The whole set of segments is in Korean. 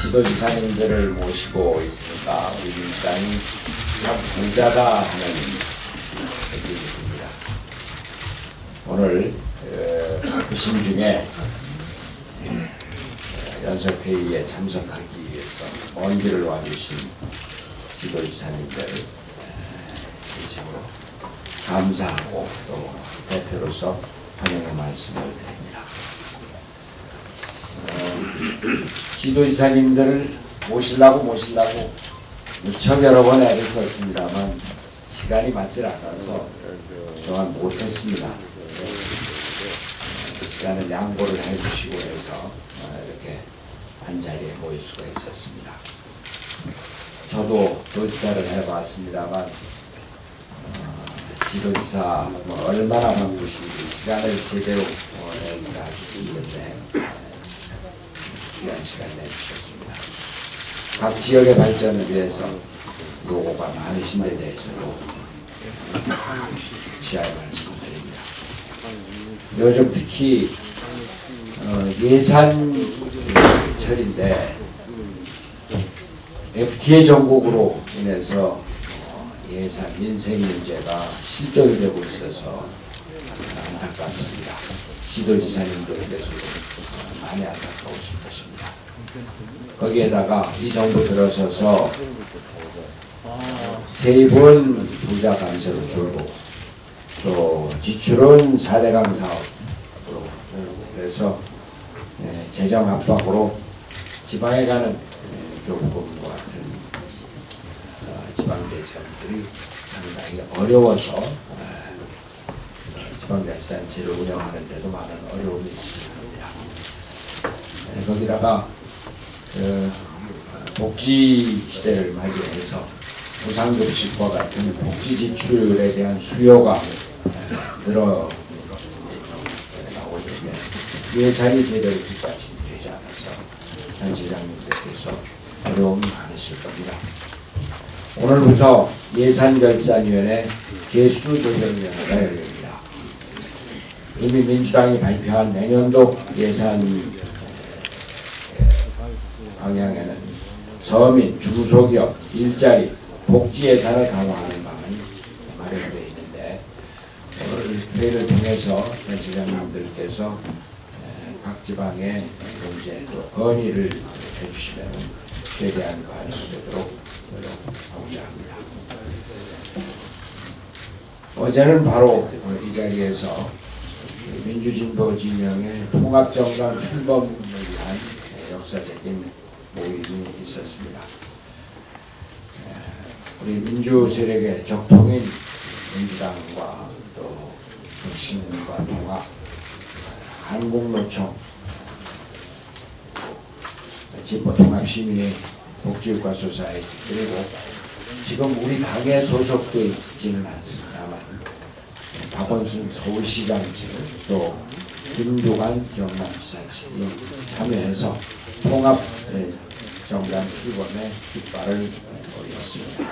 지도지사님들을 모시고 있으니까 우리 민주당이 참 부자다 하는 느낌이 듭니다. 오늘 바쁘신 중에 연석회의에 참석하기 위해서 먼 길을 와주신 지도지사님들 진심으로 감사하고 또 대표로서 환영의 말씀을 드립니다. 지도지사님들을 모시려고 무척 여러 번 애를 썼습니다만 시간이 맞질 않아서 그동안 못했습니다. 시간을 양보를 해주시고 해서 이렇게 한자리에 모일 수가 있었습니다. 저도 도지사를 해봤습니다만 지도지사 얼마나 바쁘신지 시간을 제대로 내기가 아주 힘든데 귀한 시간 내주셨습니다. 각 지역의 발전을 위해서 노고가 많으신 데 대해서도 지하의 말씀을 드립니다. 요즘 특히 예산철인데 FTA 정국으로 인해서 예산, 민생 문제가 실종이 되고 있어서 안타깝습니다. 지도지사님들께서도 많이 안타까우실 것입니다. 거기에다가 이 정부 들어서서 세입은 부자 감세로 줄고 또 지출은 4대강 사업으로 그래서 재정 압박으로 지방에 가는 교부금과 같은 지방자치단체들이 상당히 어려워서 지방자치단체를 운영하는 데도 많은 어려움이 있습니다. 거기다가 복지 시대를 맞이해서 무상급식과 같은 복지 지출에 대한 수요가 늘어 나오고 있는데 예산이 제대로 뒷받침되지 않아서 단체장님들께서 어려움이 많으실 겁니다. 오늘부터 예산결산위원회 개수조정위원회가 열립니다. 이미 민주당이 발표한 내년도 예산 방향에는 서민, 중소기업, 일자리, 복지 예산을 강화하는 방안이 마련되어 있는데 오늘 회의를 통해서 단체장님들께서 각 지방의 문제 또 건의를 해주시면 최대한 반영되도록 노력하고자 합니다. 어제는 바로 이 자리에서 민주진보 진영의 통합정당 출범을 위한 역사적인 모임이 있었습니다. 우리 민주 세력의 적통인 민주당과 또 혁신과 통합, 한국노총, 진보통합시민의 복지국가 소사이티 그리고 지금 우리 당에 소속되어 있지는 않습니다만 박원순 서울시장 측 또 김두관 경남지사 측이 참여해서 통합 정당 출범에 깃발을 올렸습니다.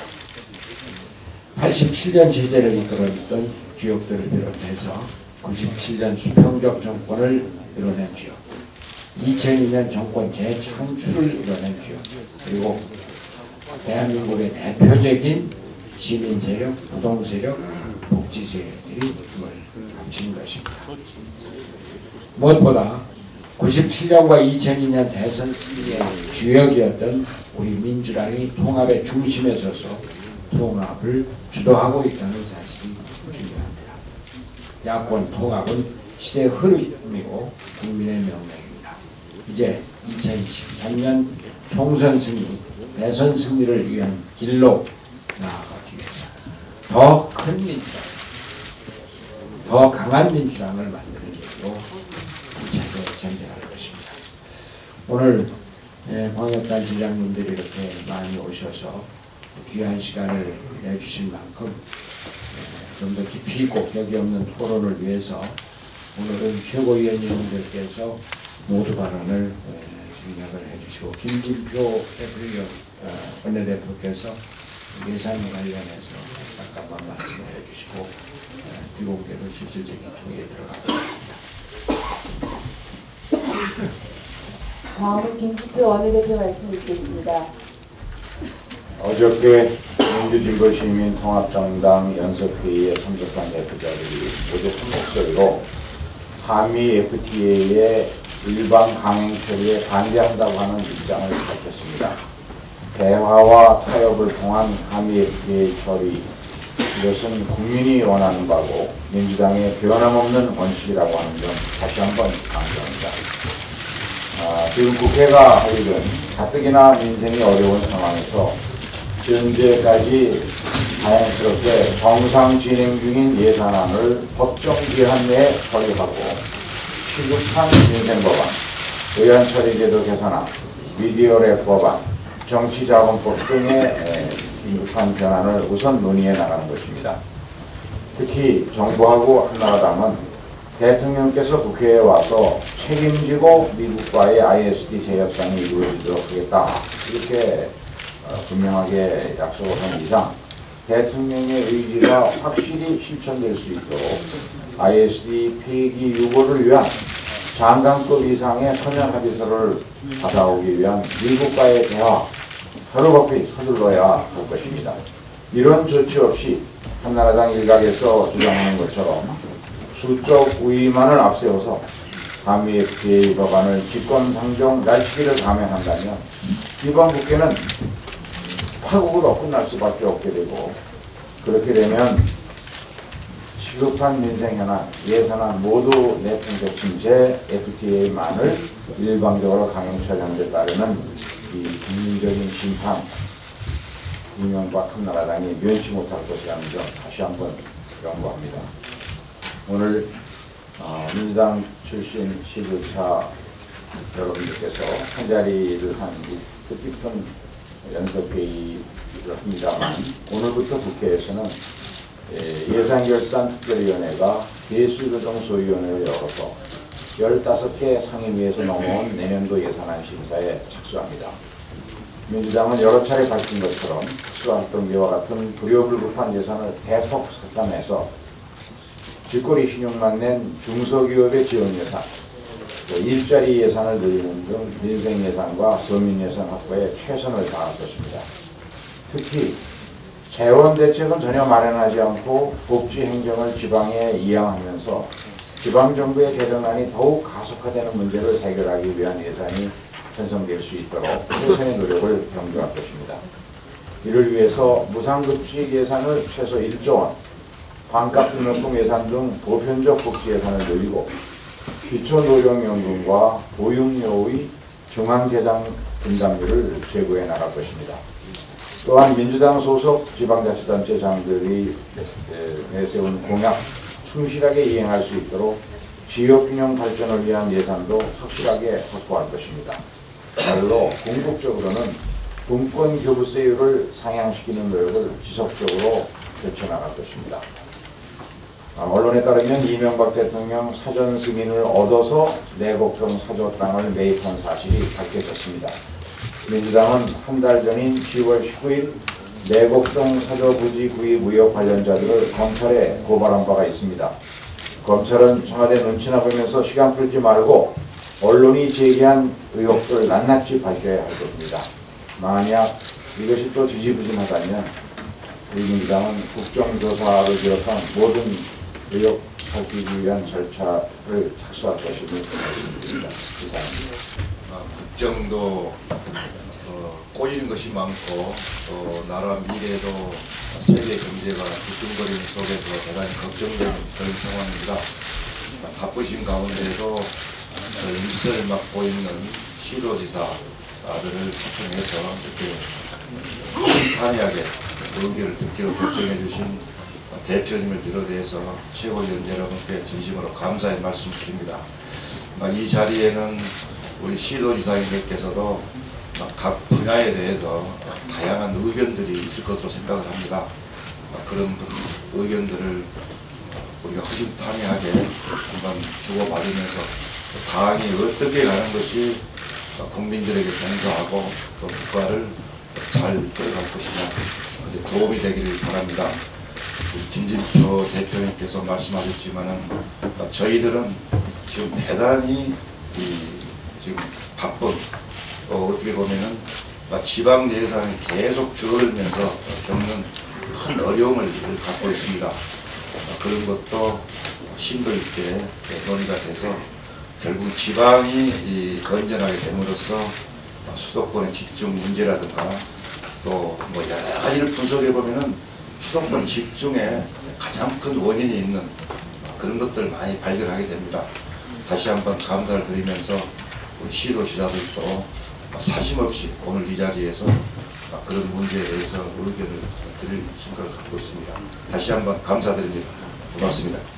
87년 제재를 이끌었던 주역들을 비롯해서 97년 수평적 정권을 이뤄낸 주역, 2002년 정권 재창출을 이뤄낸 주역, 그리고 대한민국의 대표적인 시민세력, 노동세력, 복지세력들이 힘을 합친 것입니다. 무엇보다 97년과 2002년 대선 승리의 주역이었던 우리 민주당이 통합의 중심에 서서 통합을 주도하고 있다는 사실이 중요합니다. 야권 통합은 시대의 흐름이고 국민의 명령입니다. 이제 2023년 총선 승리, 대선 승리를 위한 길로 나아가기 위해서 더 큰 민주당, 더 강한 민주당을 만드는 길로 차게 전진할 것입니다. 오늘 광역단체장님들이 이렇게 많이 오셔서 귀한 시간을 내주신 만큼 좀 더 깊이 있고 격이 없는 토론을 위해서 오늘은 최고위원님들께서 모두 발언을 생략을 해주시고 김진표 원내대표께서 예산 관련해서 잠깐만 말씀을 해주시고 비공개로 실질적인 통에 들어가겠습니다. 다음은 김진표 원내대표 말씀 듣겠습니다. 어저께 민주진보시민통합정당 연석회의에 참석한 대표자들이 모두 한 목소리로 한미 FTA의 일반 강행 처리에 반대한다고 하는 입장을 밝혔습니다. 대화와 타협을 통한 한미 FTA 처리, 이것은 국민이 원하는 바고 민주당의 변함없는 원칙이라고 하는 점 다시 한번 강조합니다. 지금 국회가 하려는 가뜩이나 민생이 어려운 상황에서 현재까지 다행스럽게 정상 진행 중인 예산안을 법정 기한 내에 처리하고 시급한 민생법안, 의원처리제도 개선안, 미디어랩 법안, 정치자금법 등의 긴급한 변안을 우선 논의해 나가는 것입니다. 특히 정부하고 한나라당은 대통령께서 국회에 와서 책임지고 미국과의 ISD 재협상이 이루어지도록 하겠다, 이렇게 분명하게 약속을 한 이상 대통령의 의지가 확실히 실천될 수 있도록 ISD 폐기 유보를 위한 장관급 이상의 서면 합의서를 받아오기 위한 미국과의 대화 하루바삐 서둘러야 할 것입니다. 이런 조치 없이 한나라당 일각에서 주장하는 것처럼 수적 우위만을 앞세워서 한미 FTA 법안을 직권상정 날치기를 감행한다면 이번 국회는 파국으로 끝날 수밖에 없게 되고, 그렇게 되면 시급한 민생 현안, 예산안 모두 내팽개친 채 FTA만을 일방적으로 강행 처리하는 데 따르는 이 국민적인 심판, 이명박 한나라당이 면치 못할 것이라는 점 다시 한번 경고합니다. 오늘 민주당 출신 시주차 여러분들께서 한자리를 한 뜻깊은 연석회의를 합니다만, 오늘부터 국회에서는 예산결산특별위원회가 대수조정소위원회를 열어서 15개 상임위에서 넘어온 내년도 예산안 심사에 착수합니다. 민주당은 여러 차례 밝힌 것처럼 특수활동비와 같은 불효불급한 예산을 대폭 삭감해서 뒷거리 신용만 낸 중소기업의 지원 예산, 일자리 예산을 늘리는 등 민생 예산과 서민 예산 확보에 최선을 다할 것입니다. 특히 재원 대책은 전혀 마련하지 않고 복지 행정을 지방에 이양하면서 지방정부의 재정난이 더욱 가속화되는 문제를 해결하기 위한 예산이 편성될 수 있도록 최선의 노력을 경주할 것입니다. 이를 위해서 무상급식 예산을 최소 1조 원, 반값등록금 예산 등 보편적 복지 예산을 늘리고 기초노령연금과 보육료의 중앙재정 분담률을 제고해 나갈 것입니다. 또한 민주당 소속 지방자치단체장들이 내세운 공약 충실하게 이행할 수 있도록 지역균형 발전을 위한 예산도 확실하게 확보할 것입니다. 말로 궁극적으로는 분권교부세율을 상향시키는 노력을 지속적으로 펼쳐나갈 것입니다. 언론에 따르면 이명박 대통령 사전 승인을 얻어서 내곡동 사저 땅을 매입한 사실이 밝혀졌습니다. 민주당은 한 달 전인 10월 19일 내곡동 사저 부지 구입 의혹 관련자들을 검찰에 고발한 바가 있습니다. 검찰은 청와대 눈치나 보면서 시간 끌지 말고 언론이 제기한 의혹들 낱낱이 밝혀야 할 것입니다. 만약 이것이 또 지지부진하다면 우리 민주당은 국정조사를 비롯한 모든 의혹 밝히기 위한 절차를 착수할 것임을 말씀드립니다. 이상입니다. 국정도 꼬이는 것이 많고 또 나라 미래도 세계 경제가 뒤뚱거리는 속에서 대단히 걱정되는 그런 상황입니다. 바쁘신 가운데도 일선을 맡고 있는 시도지사들을 초청해서 이렇게 탄회하게 의견을 듣기로 결정해 주신 대표님을 비롯해서 최고위원 여러분께 진심으로 감사의 말씀드립니다. 이 자리에는 우리 시도지사님들께서도 각 분야에 대해서 다양한 의견들이 있을 것으로 생각을 합니다. 그런 의견들을 우리가 허심탄회하게 한번 주고받으면서 당이 어떻게 가는 것이 국민들에게 공정하고 또 국가를 잘 끌어갈 것이냐 도움이 되기를 바랍니다. 김진표 대표님께서 말씀하셨지만은 저희들은 지금 대단히 지금 바쁜 어떻게 보면은 지방 예산이 계속 줄어들면서 겪는 큰 어려움을 갖고 있습니다. 그런 것도 심도 있게 논의가 돼서 결국 지방이 건전하게 됨으로써 수도권의 집중 문제라든가 또 뭐 여러 가지를 분석해 보면은 수도권 집중에 가장 큰 원인이 있는 그런 것들을 많이 발견하게 됩니다. 다시 한번 감사를 드리면서 우리 시도지사도 또 사심없이 오늘 이 자리에서 그런 문제에 대해서 의견을 드릴 생각을 갖고 있습니다. 다시 한번 감사드립니다. 고맙습니다.